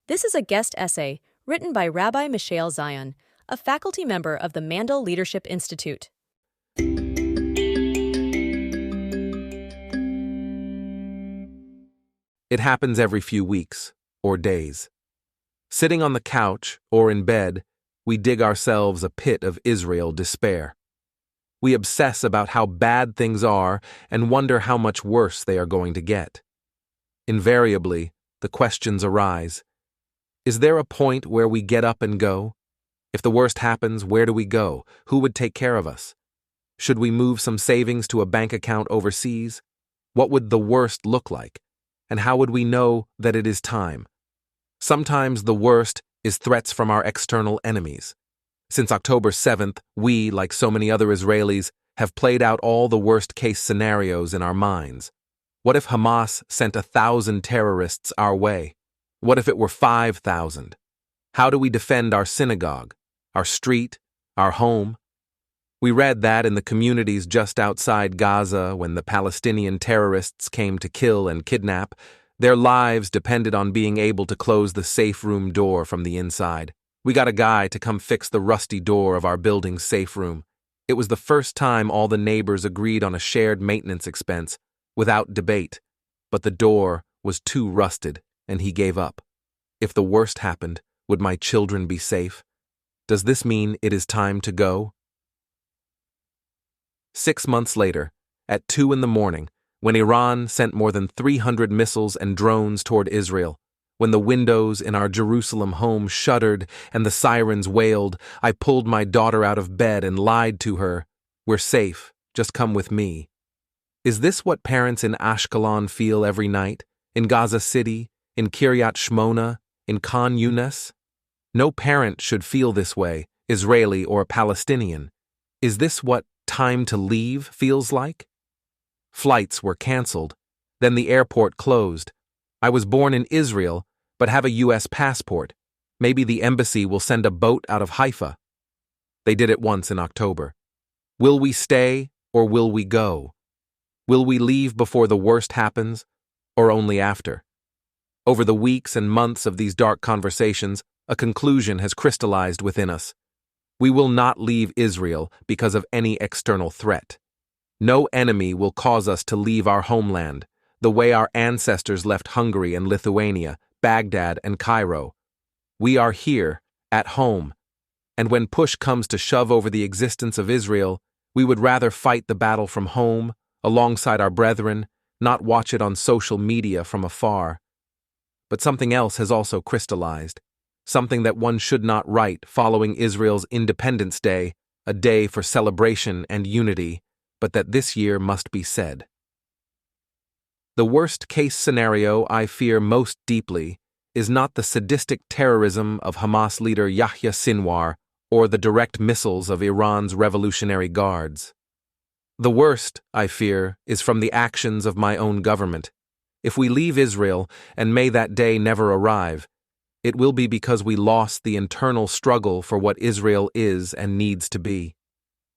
This is a guest essay written by Rabbi Mishael Zion, a faculty member of the Mandel Leadership Institute. It happens every few weeks or days. Sitting on the couch or in bed, we dig ourselves a pit of Israel despair. We obsess about how bad things are and wonder how much worse they are going to get. Invariably, the questions arise. Is there a point where we get up and go? If the worst happens, where do we go? Who would take care of us? Should we move some savings to a bank account overseas? What would the worst look like? And how would we know that it is time? Sometimes the worst is threats from our external enemies. Since October 7th, we, like so many other Israelis, have played out all the worst-case scenarios in our minds. What if Hamas sent 1,000 terrorists our way? What if it were 5,000? How do we defend our synagogue, our street, our home? We read that in the communities just outside Gaza, when the Palestinian terrorists came to kill and kidnap, their lives depended on being able to close the safe room door from the inside. We got a guy to come fix the rusty door of our building's safe room. It was the first time all the neighbors agreed on a shared maintenance expense, without debate. But the door was too rusted, and he gave up. If the worst happened, would my children be safe? Does this mean it is time to go? 6 months later, at 2 a.m, when Iran sent more than 300 missiles and drones toward Israel, when the windows in our Jerusalem home shuddered and the sirens wailed, I pulled my daughter out of bed and lied to her, "We're safe, just come with me." Is this what parents in Ashkelon feel every night, in Gaza City, in Kiryat Shmona, in Khan Yunis? No parent should feel this way, Israeli or Palestinian. Is this what time to leave feels like? Flights were canceled. Then the airport closed. I was born in Israel, but have a U.S. passport. Maybe the embassy will send a boat out of Haifa. They did it once in October. Will we stay or will we go? Will we leave before the worst happens or only after? Over the weeks and months of these dark conversations, a conclusion has crystallized within us. We will not leave Israel because of any external threat. No enemy will cause us to leave our homeland, the way our ancestors left Hungary and Lithuania, Baghdad and Cairo. We are here, at home, and when push comes to shove over the existence of Israel, we would rather fight the battle from home, alongside our brethren, not watch it on social media from afar. But something else has also crystallized, something that one should not write following Israel's Independence Day, a day for celebration and unity, but that this year must be said. The worst-case scenario I fear most deeply is not the sadistic terrorism of Hamas leader Yahya Sinwar or the direct missiles of Iran's Revolutionary Guards. The worst, I fear, is from the actions of my own government. If we leave Israel, and may that day never arrive, it will be because we lost the internal struggle for what Israel is and needs to be.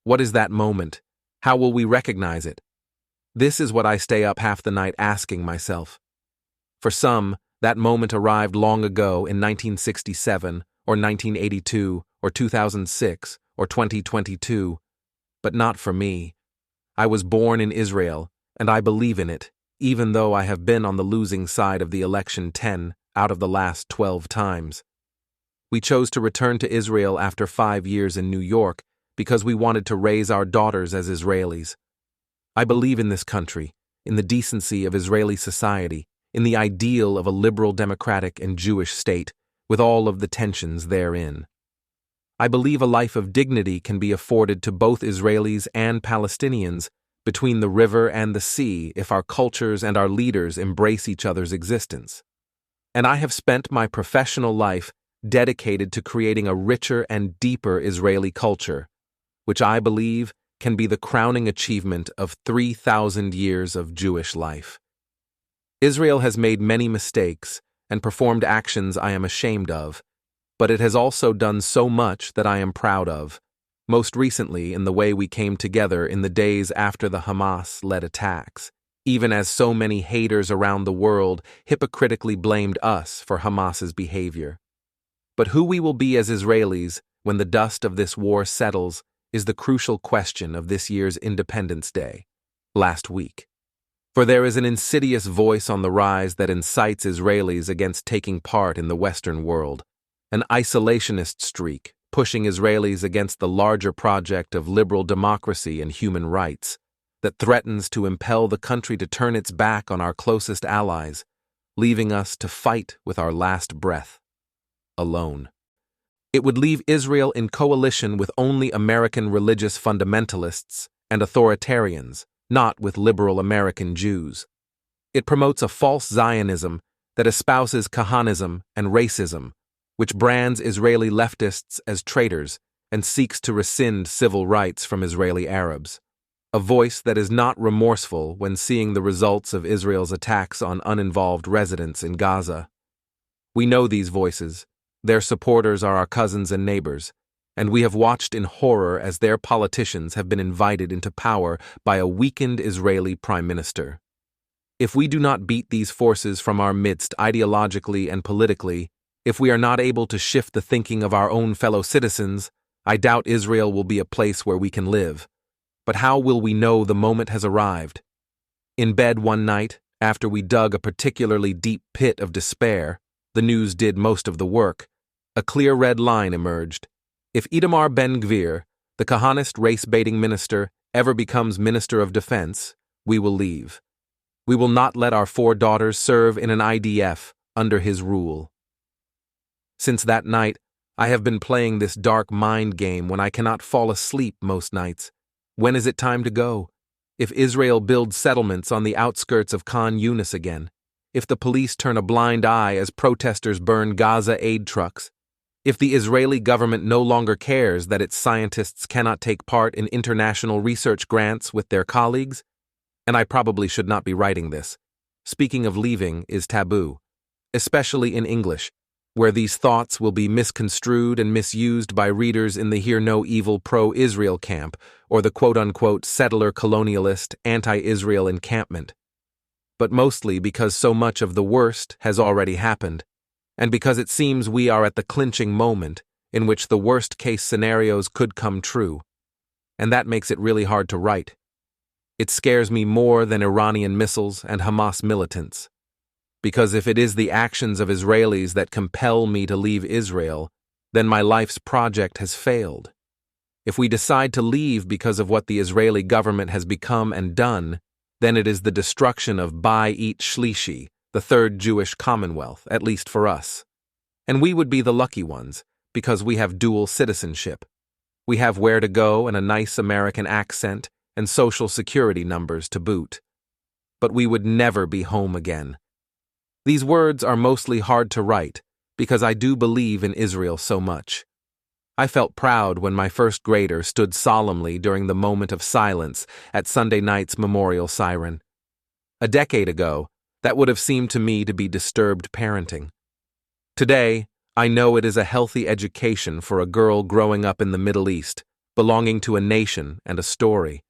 What is that moment? How will we recognize it? This is what I stay up half the night asking myself. For some, that moment arrived long ago in 1967, or 1982, or 2006, or 2022, but not for me. I was born in Israel, and I believe in it, even though I have been on the losing side of the election 10 out of the last 12 times. We chose to return to Israel after 5 years in New York because we wanted to raise our daughters as Israelis. I believe in this country, in the decency of Israeli society, in the ideal of a liberal democratic and Jewish state, with all of the tensions therein. I believe a life of dignity can be afforded to both Israelis and Palestinians between the river and the sea if our cultures and our leaders embrace each other's existence. And I have spent my professional life dedicated to creating a richer and deeper Israeli culture, which I believe can be the crowning achievement of 3,000 years of Jewish life. Israel has made many mistakes and performed actions I am ashamed of, but it has also done so much that I am proud of, most recently in the way we came together in the days after the Hamas-led attacks, even as so many haters around the world hypocritically blamed us for Hamas's behavior. But who we will be as Israelis when the dust of this war settles is the crucial question of this year's Independence Day, last week. For there is an insidious voice on the rise that incites Israelis against taking part in the Western world, an isolationist streak pushing Israelis against the larger project of liberal democracy and human rights that threatens to impel the country to turn its back on our closest allies, leaving us to fight with our last breath, alone. It would leave Israel in coalition with only American religious fundamentalists and authoritarians, not with liberal American Jews. It promotes a false Zionism that espouses Kahanism and racism, which brands Israeli leftists as traitors and seeks to rescind civil rights from Israeli Arabs. A voice that is not remorseful when seeing the results of Israel's attacks on uninvolved residents in Gaza. We know these voices. Their supporters are our cousins and neighbors, and we have watched in horror as their politicians have been invited into power by a weakened Israeli prime minister. If we do not beat these forces from our midst ideologically and politically, if we are not able to shift the thinking of our own fellow citizens, I doubt Israel will be a place where we can live. But how will we know the moment has arrived? In bed one night, after we dug a particularly deep pit of despair, the news did most of the work. A clear red line emerged. If Itamar Ben-Gvir, the Kahanist race-baiting minister, ever becomes Minister of Defense, we will leave. We will not let our 4 daughters serve in an IDF under his rule. Since that night, I have been playing this dark mind game when I cannot fall asleep most nights. When is it time to go? If Israel builds settlements on the outskirts of Khan Yunis again, if the police turn a blind eye as protesters burn Gaza aid trucks, if the Israeli government no longer cares that its scientists cannot take part in international research grants with their colleagues, and I probably should not be writing this. Speaking of leaving is taboo, especially in English, where these thoughts will be misconstrued and misused by readers in the Hear No Evil pro-Israel camp or the quote-unquote settler colonialist anti-Israel encampment. But mostly because so much of the worst has already happened, and because it seems we are at the clinching moment in which the worst-case scenarios could come true, and that makes it really hard to write. It scares me more than Iranian missiles and Hamas militants. Because if it is the actions of Israelis that compel me to leave Israel, then my life's project has failed. If we decide to leave because of what the Israeli government has become and done, then it is the destruction of Bayit Shlishi, the third Jewish commonwealth, at least for us. And we would be the lucky ones, because we have dual citizenship. We have where to go and a nice American accent and social security numbers to boot. But we would never be home again. These words are mostly hard to write because I do believe in Israel so much. I felt proud when my first grader stood solemnly during the moment of silence at Sunday night's memorial siren. A decade ago, that would have seemed to me to be disturbed parenting. Today, I know it is a healthy education for a girl growing up in the Middle East, belonging to a nation and a story.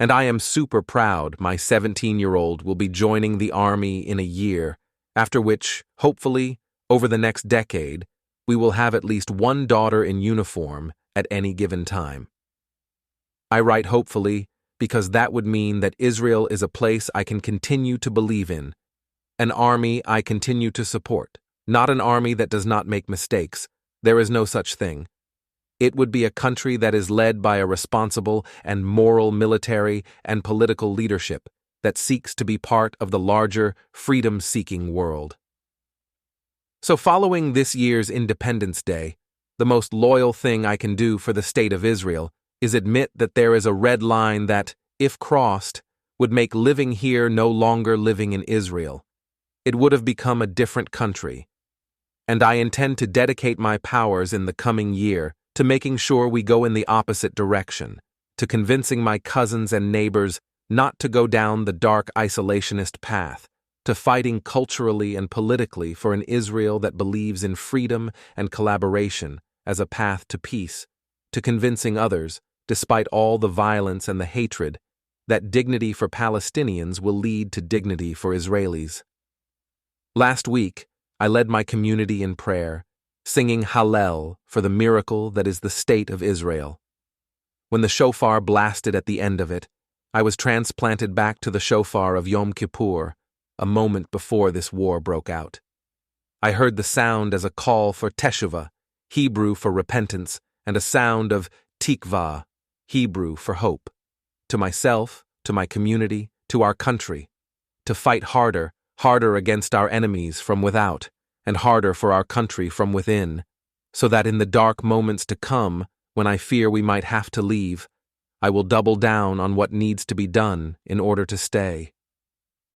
And I am super proud my 17-year-old will be joining the army in a year, after which, hopefully, over the next decade, we will have at least one daughter in uniform at any given time. I write hopefully because that would mean that Israel is a place I can continue to believe in, an army I continue to support, not an army that does not make mistakes. There is no such thing. It would be a country that is led by a responsible and moral military and political leadership that seeks to be part of the larger, freedom-seeking world. So following this year's Independence Day, the most loyal thing I can do for the state of Israel is admit that there is a red line that, if crossed, would make living here no longer living in Israel. It would have become a different country. And I intend to dedicate my powers in the coming year to making sure we go in the opposite direction, to convincing my cousins and neighbors not to go down the dark isolationist path, to fighting culturally and politically for an Israel that believes in freedom and collaboration as a path to peace, to convincing others, despite all the violence and the hatred, that dignity for Palestinians will lead to dignity for Israelis. Last week, I led my community in prayer, singing Hallel for the miracle that is the state of Israel. When the shofar blasted at the end of it, I was transplanted back to the shofar of Yom Kippur, a moment before this war broke out. I heard the sound as a call for teshuvah, Hebrew for repentance, and a sound of tikvah, Hebrew for hope. To myself, to my community, to our country, to fight harder against our enemies from without, and harder for our country from within, so that in the dark moments to come, when I fear we might have to leave, I will double down on what needs to be done in order to stay.